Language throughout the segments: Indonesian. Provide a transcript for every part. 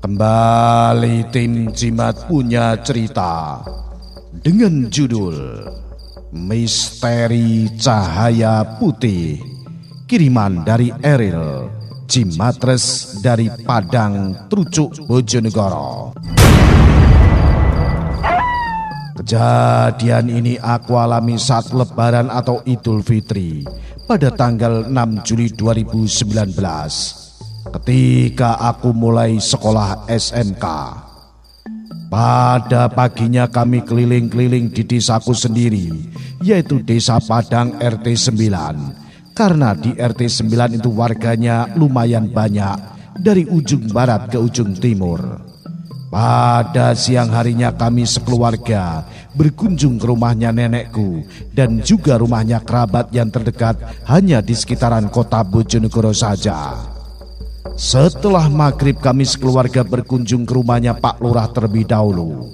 Kembali tim Jimat punya cerita dengan judul Misteri Cahaya Putih, kiriman dari Eril, Jimatres dari Padang Trucuk, Bojonegoro. Kejadian ini aku alami saat Lebaran atau Idul Fitri pada tanggal 6 Juli 2019. Ketika aku mulai sekolah SMK. Pada paginya kami keliling-keliling di desaku sendiri, yaitu Desa Padang RT 9. Karena di RT 9 itu warganya lumayan banyak dari ujung barat ke ujung timur. Pada siang harinya kami sekeluarga berkunjung ke rumahnya nenekku dan juga rumahnya kerabat yang terdekat hanya di sekitaran kota Bojonegoro saja. Setelah maghrib kami sekeluarga berkunjung ke rumahnya Pak Lurah terlebih dahulu.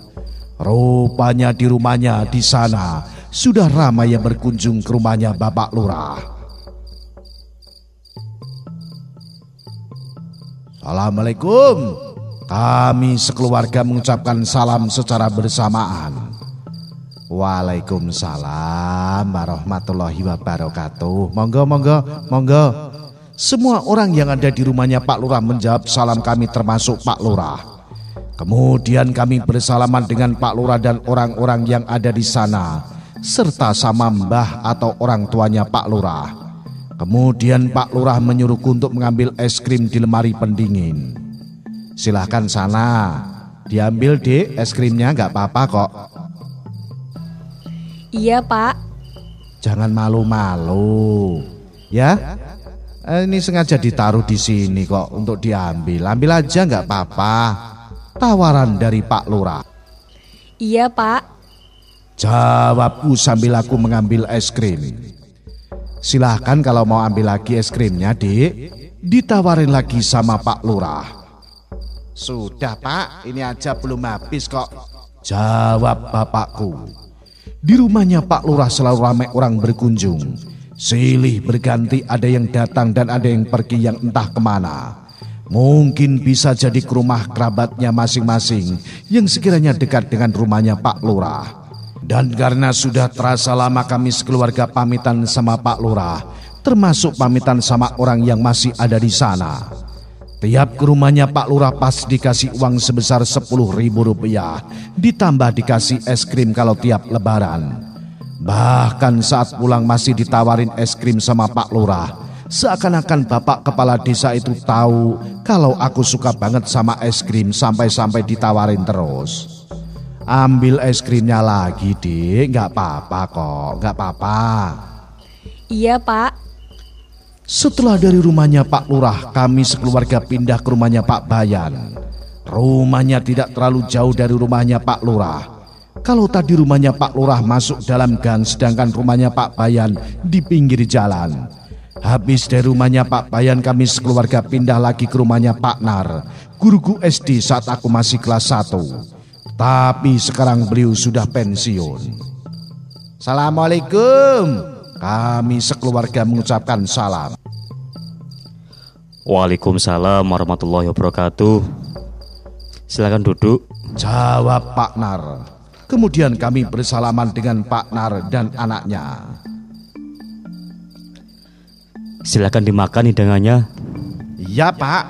Rupanya di rumahnya di sana sudah ramai yang berkunjung ke rumahnya Bapak Lurah. Assalamualaikum. Kami sekeluarga mengucapkan salam secara bersamaan. Waalaikumsalam warahmatullahi wabarakatuh. Monggo, monggo, monggo. Semua orang yang ada di rumahnya Pak Lurah menjawab salam kami termasuk Pak Lurah. Kemudian kami bersalaman dengan Pak Lurah dan orang-orang yang ada di sana, serta sama mbah atau orang tuanya Pak Lurah. Kemudian Pak Lurah menyuruhku untuk mengambil es krim di lemari pendingin. Silahkan sana, diambil dek es krimnya, gak apa-apa kok. Iya Pak. Jangan malu-malu, ya. Ini sengaja ditaruh di sini kok untuk diambil. Ambil aja nggak apa-apa. Tawaran dari Pak Lurah. Iya Pak. Jawabku sambil aku mengambil es krim. Silahkan kalau mau ambil lagi es krimnya, Dik. Ditawarin lagi sama Pak Lurah. Sudah Pak, ini aja belum habis kok. Jawab bapakku. Di rumahnya Pak Lurah selalu ramai orang berkunjung. Silih berganti, ada yang datang dan ada yang pergi yang entah kemana. Mungkin bisa jadi ke rumah kerabatnya masing-masing yang sekiranya dekat dengan rumahnya Pak Lurah. Dan karena sudah terasa lama kami sekeluarga pamitan sama Pak Lurah, termasuk pamitan sama orang yang masih ada di sana. Tiap ke rumahnya Pak Lurah pas dikasih uang sebesar Rp10.000, ditambah dikasih es krim kalau tiap lebaran. Bahkan saat pulang masih ditawarin es krim sama Pak Lurah. Seakan-akan bapak kepala desa itu tahu kalau aku suka banget sama es krim sampai-sampai ditawarin terus. Ambil es krimnya lagi, Dik, gak apa-apa kok, gak apa-apa. Iya Pak. Setelah dari rumahnya Pak Lurah, kami sekeluarga pindah ke rumahnya Pak Bayan. Rumahnya tidak terlalu jauh dari rumahnya Pak Lurah. Kalau tadi rumahnya Pak Lurah masuk dalam gang, sedangkan rumahnya Pak Bayan di pinggir jalan. Habis dari rumahnya Pak Bayan, kami sekeluarga pindah lagi ke rumahnya Pak Nar, guruku SD saat aku masih kelas 1. Tapi sekarang beliau sudah pensiun. Assalamualaikum. Kami sekeluarga mengucapkan salam. Waalaikumsalam warahmatullahi wabarakatuh. Silakan duduk. Jawab Pak Nar. Kemudian kami bersalaman dengan Pak Nar dan anaknya. Silakan dimakan hidangannya. Iya Pak.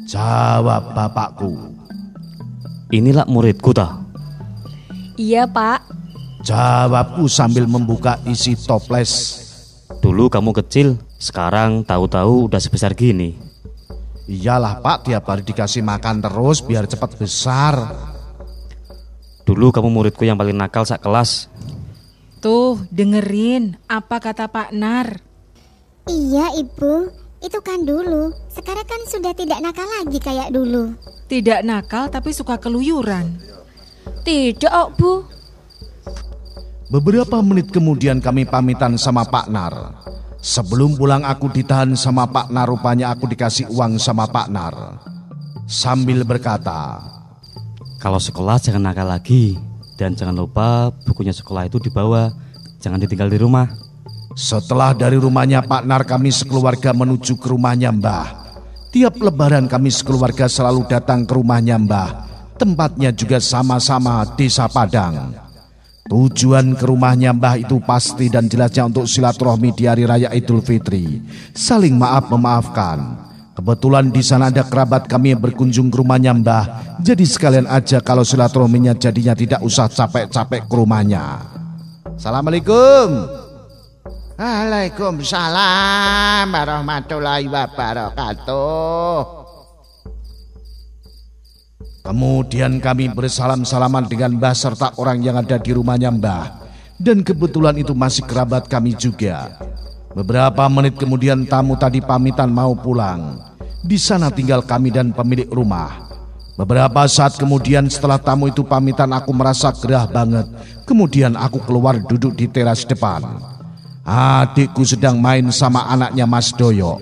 Jawab bapakku. Inilah muridku tah. Iya Pak. Jawabku sambil membuka isi toples. Dulu kamu kecil, sekarang tahu-tahu udah sebesar gini. Iyalah Pak, tiap hari dikasih makan terus biar cepat besar. Dulu kamu muridku yang paling nakal sak kelas. Tuh, dengerin apa kata Pak Nar. Iya Ibu, itu kan dulu. Sekarang kan sudah tidak nakal lagi kayak dulu. Tidak nakal tapi suka keluyuran. Tidak, Bu. Beberapa menit kemudian kami pamitan sama Pak Nar. Sebelum pulang aku ditahan sama Pak Nar, rupanya aku dikasih uang sama Pak Nar. Sambil berkata, Kalau sekolah jangan nakal lagi. Dan jangan lupa bukunya sekolah itu dibawa, jangan ditinggal di rumah. setelah dari rumahnya Pak Nar kami sekeluarga menuju ke rumahnya Mbah. Tiap lebaran kami sekeluarga selalu datang ke rumahnya Mbah. Tempatnya juga sama-sama Desa Padang. Tujuan ke rumahnya Mbah itu pasti dan jelasnya untuk silaturahmi di hari raya Idul Fitri, saling maaf memaafkan. Kebetulan di sana ada kerabat kami yang berkunjung ke rumahnya Mbah, jadi sekalian aja kalau silaturahminya jadinya tidak usah capek-capek ke rumahnya. Assalamualaikum. Waalaikumsalam warahmatullahi wabarakatuh. Kemudian kami bersalam-salaman dengan Mbah serta orang yang ada di rumahnya Mbah. Dan kebetulan itu masih kerabat kami juga. Beberapa menit kemudian tamu tadi pamitan mau pulang. Di sana tinggal kami dan pemilik rumah. Beberapa saat kemudian setelah tamu itu pamitan aku merasa gerah banget. Kemudian aku keluar duduk di teras depan. Adikku sedang main sama anaknya Mas Doyo.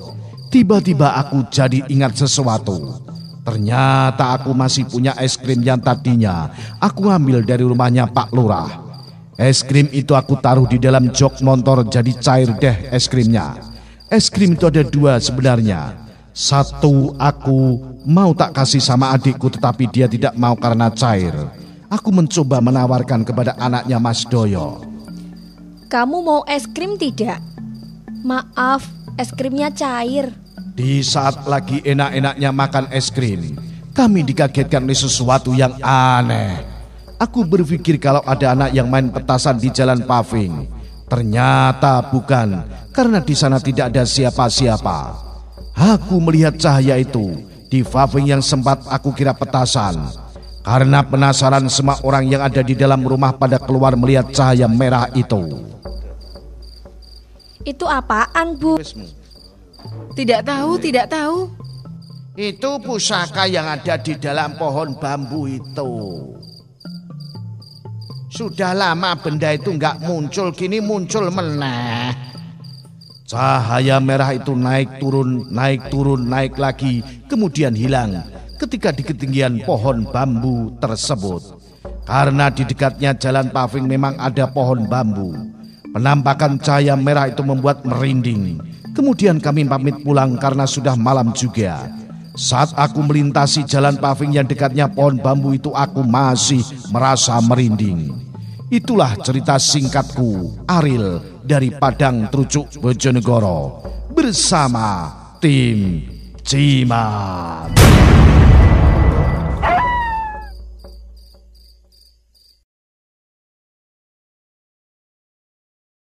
Tiba-tiba aku jadi ingat sesuatu. Ternyata aku masih punya es krim yang tadinya aku ambil dari rumahnya Pak Lurah. Es krim itu aku taruh di dalam jok motor jadi cair deh es krimnya. Es krim itu ada dua sebenarnya. Satu aku mau tak kasih sama adikku tetapi dia tidak mau karena cair. Aku mencoba menawarkan kepada anaknya Mas Doyo. Kamu mau es krim tidak? Maaf, es krimnya cair. Di saat lagi enak-enaknya makan es krim, kami dikagetkan oleh sesuatu yang aneh. Aku berpikir kalau ada anak yang main petasan di jalan paving. Ternyata bukan, karena di sana tidak ada siapa-siapa. Aku melihat cahaya itu di paving yang sempat aku kira petasan. Karena penasaran, semua orang yang ada di dalam rumah pada keluar melihat cahaya merah itu. Itu apaan, Bu? Tidak tahu. Itu pusaka yang ada di dalam pohon bambu itu. Sudah lama benda itu nggak muncul, kini muncul meneh. Cahaya merah itu naik turun, naik lagi, kemudian hilang ketika di ketinggian pohon bambu tersebut. Karena di dekatnya jalan paving memang ada pohon bambu. Penampakan cahaya merah itu membuat merinding. Kemudian kami pamit pulang karena sudah malam juga. Saat aku melintasi jalan paving yang dekatnya pohon bambu itu, aku masih merasa merinding. Itulah cerita singkatku, Aril dari Padang Trucuk Bojonegoro bersama tim Cimat.